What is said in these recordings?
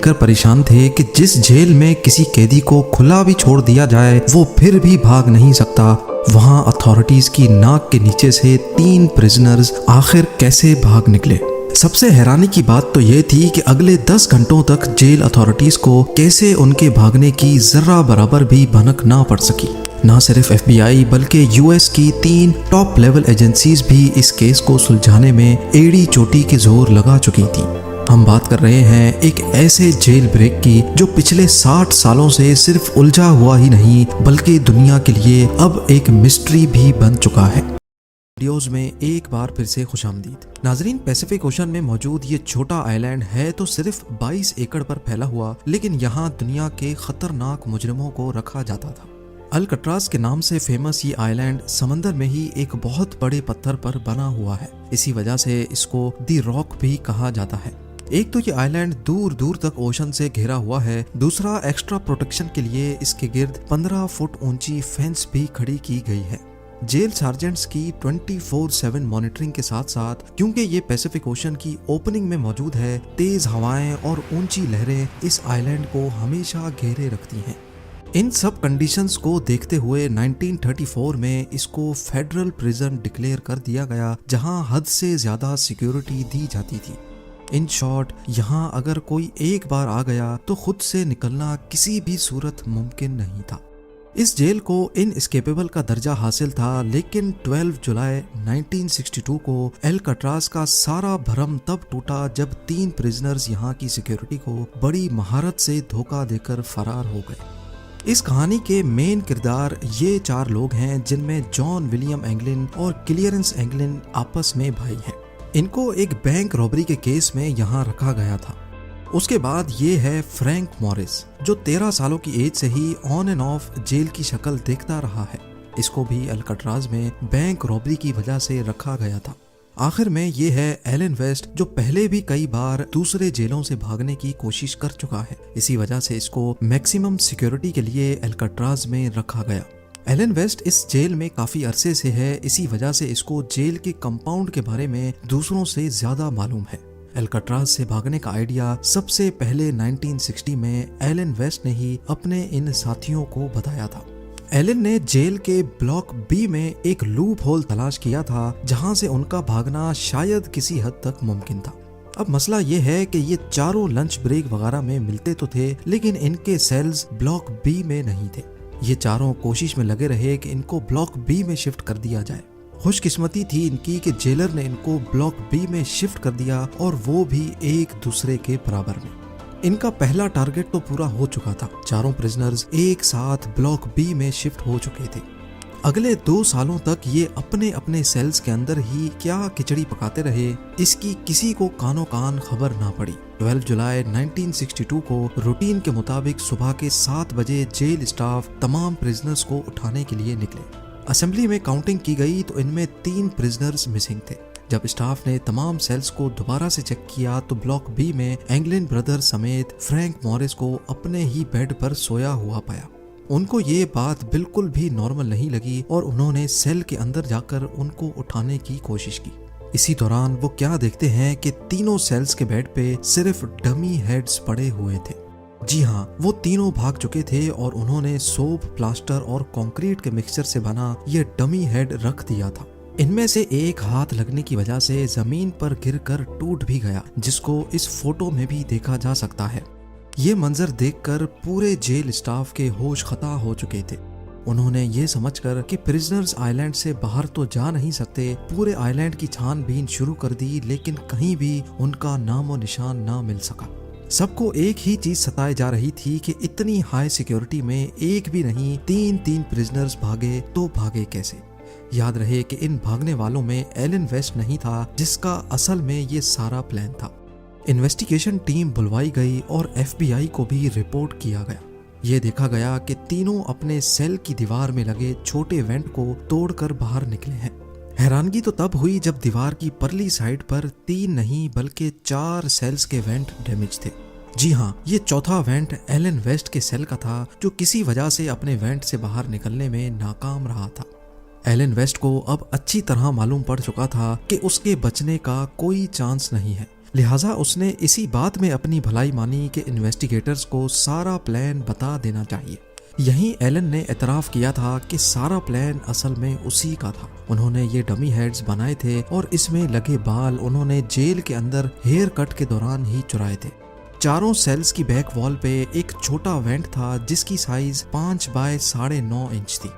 देखकर परेशान थे कि जिस जेल में किसी कैदी को खुला भी छोड़ दिया जाए वो फिर भी भाग नहीं सकता, वहां अथॉरिटीज की नाक के नीचे से 3 प्रिजनर्स आखिर कैसे भाग निकले। सबसे हैरानी की बात तो ये थी कि अगले 10 घंटों तक जेल अथॉरिटीज को कैसे उनके भागने की जरा बराबर भी भनक ना पड़ सकी। ना सिर्फ FBI बल्कि US की 3 टॉप लेवल एजेंसीज भी इस केस को सुलझाने में एड़ी चोटी के जोर लगा चुकी थी। हम बात कर रहे हैं एक ऐसे जेल ब्रेक की जो पिछले 60 सालों से सिर्फ उलझा हुआ ही नहीं बल्कि दुनिया के लिए अब एक मिस्ट्री भी बन चुका है। वीडियोस में एक बार फिर से खुशामदीद नाजरीन। पैसिफिक ओशन में मौजूद ये छोटा आइलैंड है तो सिर्फ 22 एकड़ पर फैला हुआ, लेकिन यहाँ दुनिया के खतरनाक मुजरिमों को रखा जाता था। अल्कट्राज के नाम से फेमस ये आइलैंड समंदर में ही एक बहुत बड़े पत्थर पर बना हुआ है। इसी वजह से इसको दी रॉक भी कहा जाता है। एक तो ये आइलैंड दूर दूर तक ओशन से घिरा हुआ है, दूसरा एक्स्ट्रा प्रोटेक्शन के लिए इसके गिर्द 15 फुट ऊंची फेंस भी खड़ी की गई है। जेल सार्जेंट्स की 24/7 मॉनिटरिंग के साथ साथ, क्योंकि ये पैसिफिक ओशन की ओपनिंग में मौजूद है, तेज हवाएं और ऊंची लहरें इस आइलैंड को हमेशा घेरे रखती हैं। इन सब कंडीशंस को देखते हुए 1934 में इसको फेडरल प्रिजन डिक्लेयर कर दिया गया, जहां हद से ज्यादा सिक्योरिटी दी जाती थी। इन शॉर्ट, यहाँ अगर कोई एक बार आ गया तो खुद से निकलना किसी भी सूरत मुमकिन नहीं था। इस जेल को इनएस्केपेबल का दर्जा हासिल था, लेकिन 12 जुलाई 1962 को अल्कट्राज का सारा भरम तब टूटा जब 3 प्रिजनर्स यहाँ की सिक्योरिटी को बड़ी महारत से धोखा देकर फरार हो गए। इस कहानी के मेन किरदार ये 4 लोग हैं, जिनमें जॉन विलियम एंगलिन और क्लियरेंस एंगलिन आपस में भाई हैं। इनको एक बैंक रॉबरी के केस में यहाँ रखा गया था। उसके बाद ये है फ्रैंक मॉरिस, जो 13 सालों की एज से ही ऑन एंड ऑफ जेल की शक्ल देखता रहा है। इसको भी अल्कट्राज में बैंक रॉबरी की वजह से रखा गया था। आखिर में ये है एलन वेस्ट, जो पहले भी कई बार दूसरे जेलों से भागने की कोशिश कर चुका है। इसी वजह से इसको मैक्सिमम सिक्योरिटी के लिए अल्कट्राज में रखा गया। एलन वेस्ट इस जेल में काफी अरसे से है, इसी वजह से इसको जेल के कंपाउंड के बारे में दूसरों से ज्यादा मालूम है। अल्कट्राज से भागने का आइडिया सबसे पहले 1960 में एलन वेस्ट ने ही अपने इन साथियों को बताया था। एलन ने जेल के ब्लॉक बी में एक लूप होल तलाश किया था, जहां से उनका भागना शायद किसी हद तक मुमकिन था। अब मसला ये है कि ये चारों लंच ब्रेक वगैरह में मिलते तो थे, लेकिन इनके सेल्स ब्लॉक बी में नहीं थे। ये चारों कोशिश में लगे रहे कि इनको ब्लॉक बी में शिफ्ट कर दिया जाए। खुशकिस्मती थी इनकी कि जेलर ने इनको ब्लॉक बी में शिफ्ट कर दिया, और वो भी एक दूसरे के बराबर में। इनका पहला टारगेट तो पूरा हो चुका था। चारों प्रिजनर्स एक साथ ब्लॉक बी में शिफ्ट हो चुके थे। अगले 2 सालों तक ये अपने अपने सेल्स के अंदर ही क्या खिचड़ी पकाते रहे, इसकी किसी को कानो कान खबर ना पड़ी। 12 जुलाई 1962 को रूटीन के मुताबिक सुबह के 7 बजे जेल स्टाफ तमाम प्रिजनर्स को उठाने के लिए निकले। असेंबली में काउंटिंग की गई तो इनमें 3 प्रिजनर्स मिसिंग थे। जब स्टाफ ने तमाम सेल्स को दोबारा से चेक किया तो ब्लॉक बी में एंगलिन ब्रदर समेत फ्रैंक मॉरिस को अपने ही बेड पर सोया हुआ पाया। उनको ये बात बिल्कुल भी नॉर्मल नहीं लगी और उन्होंने सेल के अंदर जाकर उनको उठाने की कोशिश की। इसी दौरान वो क्या देखते हैं कि तीनों सेल्स के बेड पे सिर्फ डमी हेड्स पड़े हुए थे। जी हाँ, वो तीनों भाग चुके थे और उन्होंने सोप, प्लास्टर और कंक्रीट के मिक्सचर से बना ये डमी हेड रख दिया था। इनमें से एक हाथ लगने की वजह से जमीन पर गिरकर टूट भी गया, जिसको इस फोटो में भी देखा जा सकता है। ये मंजर देखकर पूरे जेल स्टाफ के होश खता हो चुके थे। उन्होंने ये समझकर कि प्रिजनर्स आइलैंड से बाहर तो जा नहीं सकते, पूरे आइलैंड की छानबीन शुरू कर दी, लेकिन कहीं भी उनका नामो निशान ना मिल सका। सबको एक ही चीज सताए जा रही थी कि इतनी हाई सिक्योरिटी में एक भी नहीं 3 प्रिजनर्स भागे तो भागे कैसे। याद रहे कि इन भागने वालों में एलन वेस्ट नहीं था, जिसका असल में ये सारा प्लान था। इन्वेस्टिगेशन टीम बुलवाई गई और FBI को भी रिपोर्ट किया गया। ये देखा गया कि तीनों अपने सेल की दीवार में लगे छोटे वेंट को तोड़कर बाहर निकले हैं। हैरानगी तो तब हुई जब दीवार की परली साइड पर 3 नहीं बल्कि 4 सेल्स के वेंट डैमेज थे। जी हाँ, ये चौथा वेंट एलन वेस्ट के सेल का था, जो किसी वजह से अपने वेंट से बाहर निकलने में नाकाम रहा था। एलन वेस्ट को अब अच्छी तरह मालूम पड़ चुका था कि उसके बचने का कोई चांस नहीं है। लिहाजा उसने इसी बात में अपनी भलाई मानी कि इन्वेस्टिगेटर्स को सारा प्लान बता देना चाहिए। यहीं एलन ने एतराफ़ किया था कि सारा प्लान असल में उसी का था। उन्होंने ये डमी हेड्स बनाए थे और इसमें लगे बाल उन्होंने जेल के अंदर हेयर कट के दौरान ही चुराए थे। चारों सेल्स की बैक वॉल पे एक छोटा वेंट था जिसकी साइज 5 बाय 9.5 इंच थी।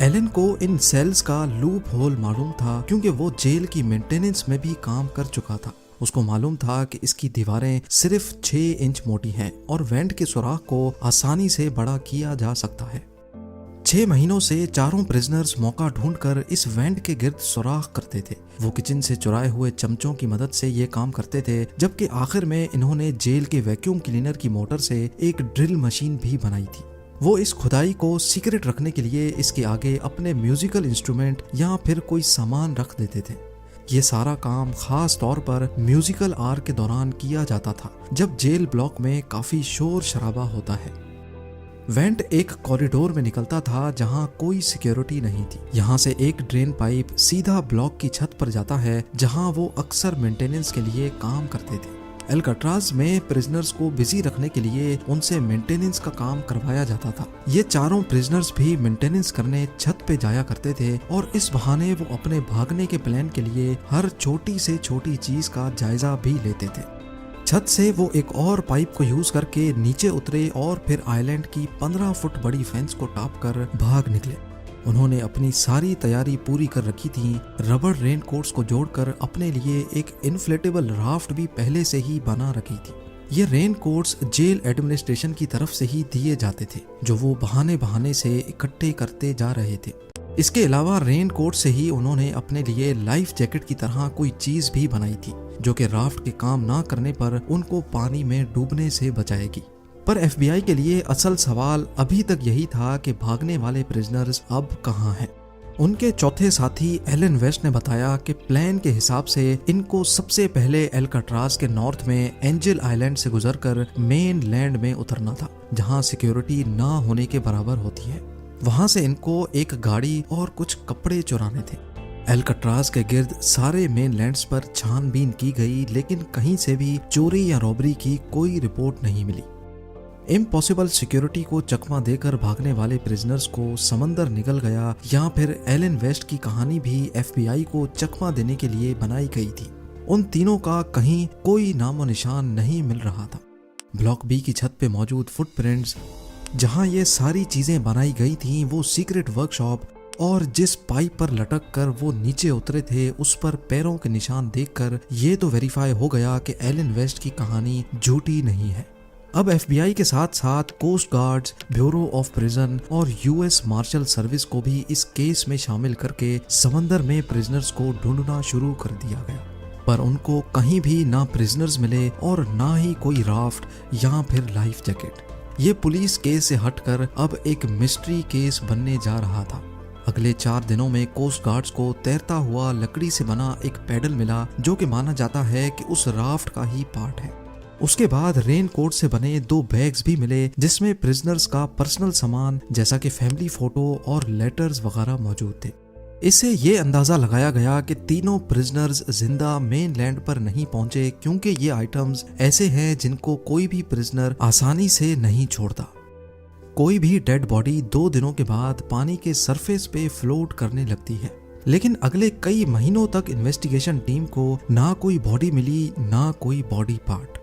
एलन को इन सेल्स का लूप होल मालूम था क्योंकि वो जेल की मेंटेनेंस में भी काम कर चुका था। उसको मालूम था कि इसकी दीवारें सिर्फ 6 इंच मोटी हैं और वेंट के सुराख को आसानी से बड़ा किया जा सकता है। 6 महीनों से चारों प्रिजनर्स मौका ढूंढकर इस वेंट के गिर्द सुराख करते थे। वो किचन से चुराए हुए चमचों की मदद से ये काम करते थे, जबकि आखिर में इन्होंने जेल के वैक्यूम क्लीनर की मोटर से एक ड्रिल मशीन भी बनाई थी। वो इस खुदाई को सीक्रेट रखने के लिए इसके आगे अपने म्यूजिकल इंस्ट्रूमेंट या फिर कोई सामान रख देते थे। ये सारा काम खास तौर पर म्यूजिकल आवर के दौरान किया जाता था, जब जेल ब्लॉक में काफी शोर शराबा होता है। वेंट एक कॉरिडोर में निकलता था जहां कोई सिक्योरिटी नहीं थी। यहाँ से एक ड्रेन पाइप सीधा ब्लॉक की छत पर जाता है जहां वो अक्सर मेंटेनेंस के लिए काम करते थे। एल्काट्राज में प्रिजनर्स को बिजी रखने के लिए उनसे मेंटेनेंस का काम करवाया जाता था। ये चारों प्रिजनर्स भी मेंटेनेंस करने छत पे जाया करते थे और इस बहाने वो अपने भागने के प्लान के लिए हर छोटी से छोटी चीज का जायजा भी लेते थे। छत से वो एक और पाइप को यूज करके नीचे उतरे और फिर आइलैंड की 15 फुट बड़ी फेंस को टॉप कर भाग निकले। उन्होंने अपनी सारी तैयारी पूरी कर रखी थी। रबर रेन कोट्स को जोड़कर अपने लिए एक इन्फ्लेटेबल राफ्ट भी पहले से ही बना रखी थी। ये रेन कोट्स जेल एडमिनिस्ट्रेशन की तरफ से ही दिए जाते थे, जो वो बहाने बहाने से इकट्ठे करते जा रहे थे। इसके अलावा रेन कोट से ही उन्होंने अपने लिए लाइफ जैकेट की तरह कोई चीज भी बनाई थी, जो कि राफ्ट के काम ना करने पर उनको पानी में डूबने से बचाएगी। पर एफबीआई के लिए असल सवाल अभी तक यही था कि भागने वाले प्रिजनर्स अब कहाँ हैं। उनके चौथे साथी एलन वेस्ट ने बताया कि प्लान के हिसाब से इनको सबसे पहले एल्काट्राज के नॉर्थ में एंजल आइलैंड से गुजरकर मेन लैंड में उतरना था, जहां सिक्योरिटी ना होने के बराबर होती है। वहां से इनको एक गाड़ी और कुछ कपड़े चुराने थे। एल्काट्राज के गिर्द सारे मेन लैंड्स पर छानबीन की गई, लेकिन कहीं से भी चोरी या रॉबरी की कोई रिपोर्ट नहीं मिली। इम्पॉसिबल सिक्योरिटी को चकमा देकर भागने वाले प्रिजनर्स को समंदर निकल गया, या फिर एलन वेस्ट की कहानी भी एफबीआई को चकमा देने के लिए बनाई गई थी। उन तीनों का कहीं कोई नामो निशान नहीं मिल रहा था। ब्लॉक बी की छत पे मौजूद फुटप्रिंट्स, जहां ये सारी चीजें बनाई गई थी, वो सीक्रेट वर्कशॉप और जिस पाइप पर लटक कर वो नीचे उतरे थे, उस पर पैरों के निशान देखकर ये तो वेरीफाई हो गया कि एलन वेस्ट की कहानी झूठी नहीं है। अब एफबीआई के साथ साथ coast guards, bureau of prison और यूएस मार्शल सर्विस को भी इस केस में शामिल करके समंदर में प्रिजनर्स को ढूंढना शुरू कर दिया गया, पर उनको कहीं भी ना प्रिजनर्स मिले और ना ही कोई राफ्ट या फिर लाइफ जैकेट। ये पुलिस केस से हटकर अब एक मिस्ट्री केस बनने जा रहा था। अगले 4 दिनों में कोस्ट गार्ड्स को तैरता हुआ लकड़ी से बना एक पैडल मिला, जो कि माना जाता है कि उस राफ्ट का ही पार्ट है। उसके बाद रेन कोट से बने 2 बैग्स भी मिले, जिसमें प्रिजनर्स का पर्सनल सामान जैसा कि फैमिली फोटो और लेटर्स वगैरह मौजूद थे। इससे ये अंदाजा लगाया गया कि तीनों प्रिजनर्स जिंदा मेन लैंड पर नहीं पहुंचे, क्योंकि ये आइटम्स ऐसे हैं जिनको कोई भी प्रिजनर आसानी से नहीं छोड़ता। कोई भी डेड बॉडी 2 दिनों के बाद पानी के सरफेस पे फ्लोट करने लगती है, लेकिन अगले कई महीनों तक इन्वेस्टिगेशन टीम को ना कोई बॉडी मिली, ना कोई बॉडी पार्ट।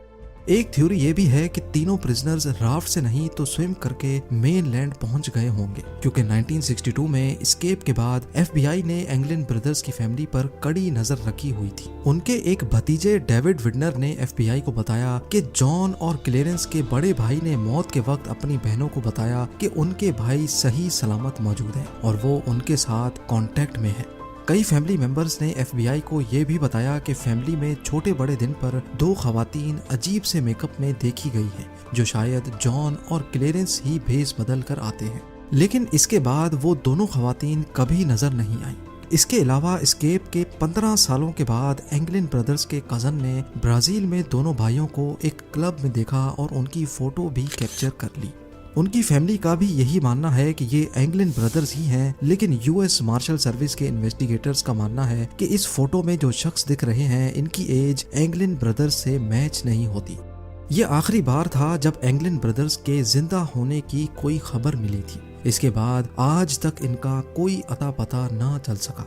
एक थ्योरी ये भी है कि तीनों प्रिजनर्स राफ्ट से नहीं तो स्विम करके मेन लैंड पहुंच गए होंगे, क्योंकि 1962 में एस्केप के बाद एफबीआई ने एंगलिन ब्रदर्स की फैमिली पर कड़ी नजर रखी हुई थी। उनके एक भतीजे डेविड विडनर ने एफबीआई को बताया कि जॉन और क्लेरेंस के बड़े भाई ने मौत के वक्त अपनी बहनों को बताया कि उनके भाई सही सलामत मौजूद हैं और वो उनके साथ कांटेक्ट में है। कई फैमिली मेंबर्स ने एफबीआई को यह भी बताया कि फैमिली में छोटे बड़े दिन पर 2 खवातीन अजीब से मेकअप में देखी गई हैं, जो शायद जॉन और क्लेरेंस ही भेस बदल कर आते हैं, लेकिन इसके बाद वो दोनों खवातीन कभी नजर नहीं आई। इसके अलावा एस्केप के 15 सालों के बाद एंगलिन ब्रदर्स के कजन ने ब्राजील में दोनों भाइयों को एक क्लब में देखा और उनकी फोटो भी कैप्चर कर ली। उनकी फैमिली का भी यही मानना है कि ये एंगलिन ब्रदर्स ही हैं, लेकिन यूएस मार्शल सर्विस के इन्वेस्टिगेटर्स का मानना है कि इस फोटो में जो शख्स दिख रहे हैं इनकी एज एंगलिन ब्रदर्स से मैच नहीं होती। ये आखिरी बार था जब एंगलिन ब्रदर्स के जिंदा होने की कोई खबर मिली थी। इसके बाद आज तक इनका कोई अता पता ना चल सका।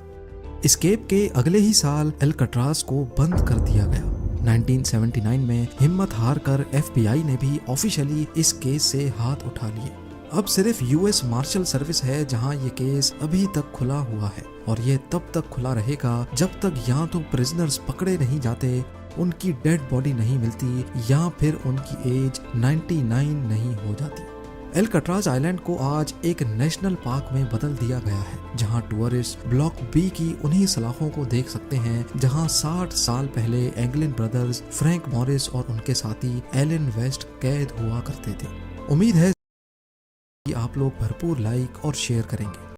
एस्केप के अगले ही साल एल्काट्राज को बंद कर दिया गया। 1979 में हिम्मत हार कर FBI ने भी ऑफिशियली इस केस से हाथ उठा लिए। अब सिर्फ यूएस मार्शल सर्विस है जहां ये केस अभी तक खुला हुआ है, और ये तब तक खुला रहेगा जब तक या तो प्रिजनर्स पकड़े नहीं जाते, उनकी डेड बॉडी नहीं मिलती, या फिर उनकी एज 99 नहीं हो जाती। एल्काट्राज आइलैंड को आज एक नेशनल पार्क में बदल दिया गया है, जहां टूरिस्ट ब्लॉक बी की उन्हीं सलाखों को देख सकते हैं जहां 60 साल पहले एंगलिन ब्रदर्स, फ्रैंक मॉरिस और उनके साथी एलन वेस्ट कैद हुआ करते थे। उम्मीद है कि आप लोग भरपूर लाइक और शेयर करेंगे।